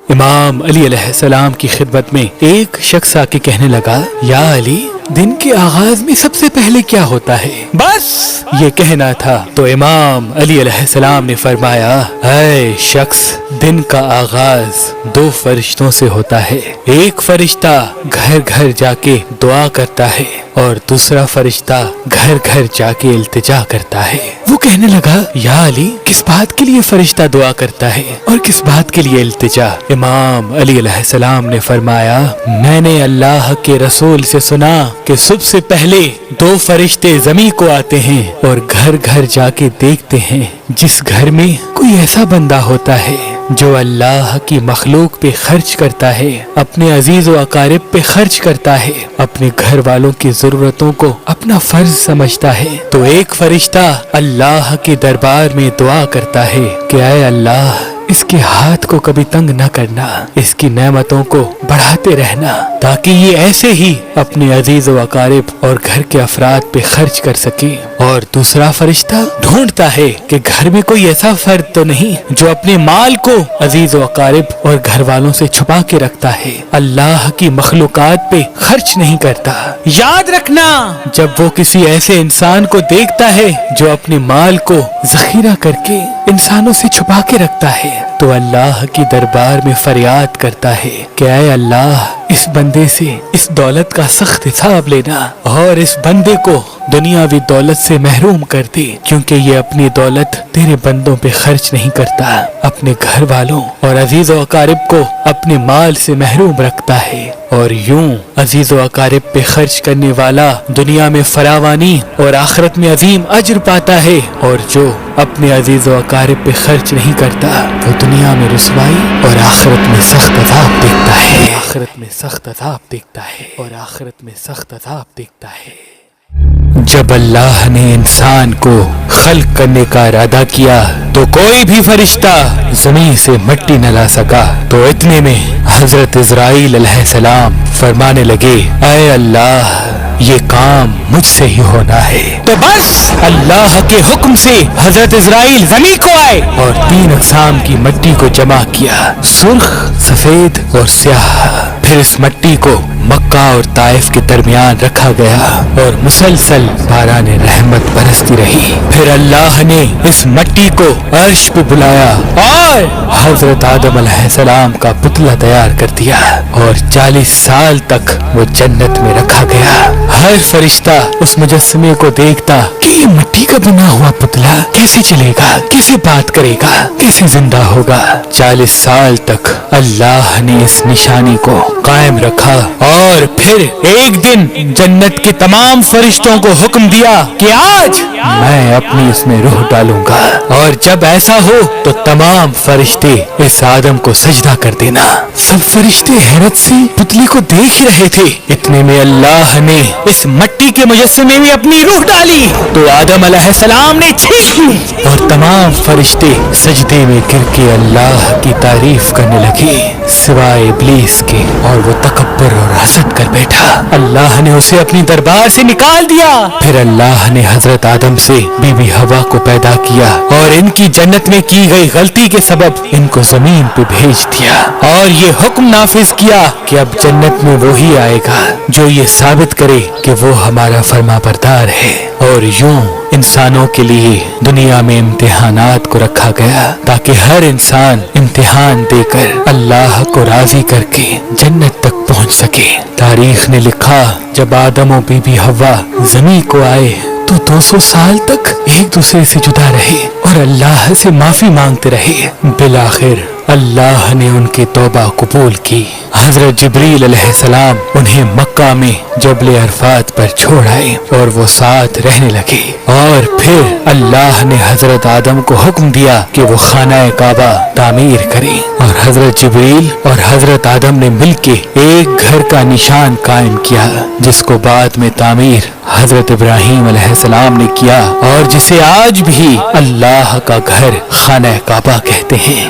امام علی علیہ السلام کی خدمت میں ایک شخص آ کے کہنے لگا، یا علی، دن کے آغاز میں سب سے پہلے کیا ہوتا ہے؟ بس یہ کہنا تھا تو امام علی علیہ السلام نے فرمایا، اے شخص، دن کا آغاز 2 فرشتوں سے ہوتا ہے۔ ایک فرشتہ گھر گھر جا کے دعا کرتا ہے اور دوسرا فرشتہ گھر گھر جا کے التجا کرتا ہے۔ وہ کہنے لگا، یا علی، کس بات کے لیے فرشتہ دعا کرتا ہے اور کس بات کے لیے التجا؟ امام علی علیہ السلام نے فرمایا، میں نے اللہ کے رسول سے سنا کہ سب سے پہلے 2 فرشتے زمین کو آتے ہیں اور گھر گھر جا کے دیکھتے ہیں جس گھر میں کوئی ایسا بندہ ہوتا ہے جو اللہ کی مخلوق پہ خرچ کرتا ہے، اپنے عزیز و اقارب پہ خرچ کرتا ہے، اپنے گھر والوں کی ضرورتوں کو اپنا فرض سمجھتا ہے، تو ایک فرشتہ اللہ کے دربار میں دعا کرتا ہے کہ اے اللہ، اس کے ہاتھ کو کبھی تنگ نہ کرنا، اس کی نعمتوں کو بڑھاتے رہنا تاکہ یہ ایسے ہی اپنے عزیز و اقارب اور گھر کے افراد پہ خرچ کر سکے۔ اور دوسرا فرشتہ ڈھونڈتا ہے کہ گھر میں کوئی ایسا فرد تو نہیں جو اپنے مال کو عزیز و اقارب اور گھر والوں سے چھپا کے رکھتا ہے، اللہ کی مخلوقات پہ خرچ نہیں کرتا۔ یاد رکھنا، جب وہ کسی ایسے انسان کو دیکھتا ہے جو اپنے مال کو ذخیرہ کر کے انسانوں سے چھپا کے رکھتا ہے تو اللہ کی دربار میں فریاد کرتا ہے کہ اے اللہ، اس بندے سے اس دولت کا سخت حساب لینا اور اس بندے کو دنیاوی دولت سے محروم کر دے، کیونکہ یہ اپنی دولت تیرے بندوں پہ خرچ نہیں کرتا، اپنے گھر والوں اور عزیز و اقارب کو اپنے مال سے محروم رکھتا ہے۔ اور یوں عزیز و اقارب پہ خرچ کرنے والا دنیا میں فراوانی اور آخرت میں عظیم اجر پاتا ہے، اور جو اپنے عزیز و اقارب پہ خرچ نہیں کرتا وہ دنیا میں رسوائی اور آخرت میں سخت عذاب دیکھتا ہے، آخرت میں سخت عذاب دیکھتا ہے، اور آخرت میں سخت عذاب دیکھتا ہے۔ جب اللہ نے انسان کو خلق کرنے کا ارادہ کیا تو کوئی بھی فرشتہ زمین سے مٹی نہ لا سکا، تو اتنے میں حضرت عزرائیل علیہ السلام فرمانے لگے، اے اللہ، یہ کام مجھ سے ہی ہونا ہے۔ تو بس اللہ کے حکم سے حضرت عزرائیل زمین کو آئے اور 3 اقسام کی مٹی کو جمع کیا، سرخ، سفید اور سیاہ۔ پھر اس مٹی کو مکہ اور طائف کے درمیان رکھا گیا اور مسلسل باران رحمت برستی رہی۔ پھر اللہ نے اس مٹی کو عرش پہ بلایا اور حضرت آدم علیہ السلام کا پتلا تیار کر دیا، اور 40 سال تک وہ جنت میں رکھا گیا۔ ہر فرشتہ اس مجسمے کو دیکھتا کہ یہ مٹی کا بنا ہوا پتلا کیسے چلے گا، کیسے بات کرے گا، کیسے زندہ ہوگا۔ 40 سال تک اللہ نے اس نشانی کو قائم رکھا، اور پھر ایک دن جنت کے تمام فرشتوں کو حکم دیا کہ آج میں اپنی اس میں روح ڈالوں گا، اور جب ایسا ہو تو تمام فرشتے اس آدم کو سجدہ کر دینا۔ سب فرشتے حیرت سے پتلی کو دیکھ رہے تھے، اتنے میں اللہ نے اس مٹی کے مجسمے میں اپنی روح ڈالی تو آدم علیہ السلام نے چیخ لی، اور تمام فرشتے سجدے میں گر کے اللہ کی تعریف کرنے لگے سوائے ابلیس کے، اور وہ تکبر اور حسد کر بیٹھا۔ اللہ نے اسے اپنی دربار سے نکال دیا۔ پھر اللہ نے حضرت آدم سے بی بی حوا کو پیدا کیا، اور ان کی جنت میں کی گئی غلطی کے سبب ان کو زمین پہ بھیج دیا، اور یہ حکم نافذ کیا کہ اب جنت میں وہی آئے گا جو یہ ثابت کرے کہ وہ ہمارا فرما بردار ہے۔ اور یوں انسانوں کے لیے دنیا میں امتحانات کو رکھا گیا تاکہ ہر انسان امتحان دے کر اللہ کو راضی کر کے جنت تک پہنچ سکے۔ تاریخ نے لکھا، جب آدم و بی بی حوا زمین کو آئے تو 200 سال تک ایک دوسرے سے جدا رہے اور اللہ سے معافی مانگتے رہے۔ بالآخر اللہ نے ان کی توبہ قبول کی۔ حضرت جبریل علیہ السلام انہیں مکہ میں جبل عرفات پر چھوڑ آئے اور وہ ساتھ رہنے لگے، اور پھر اللہ نے حضرت آدم کو حکم دیا کہ وہ خانہ کعبہ تعمیر کریں، اور حضرت جبریل اور حضرت آدم نے مل کے ایک گھر کا نشان قائم کیا جس کو بعد میں تعمیر حضرت ابراہیم علیہ السلام نے کیا، اور جسے آج بھی اللہ کا گھر خانہ کعبہ کہتے ہیں۔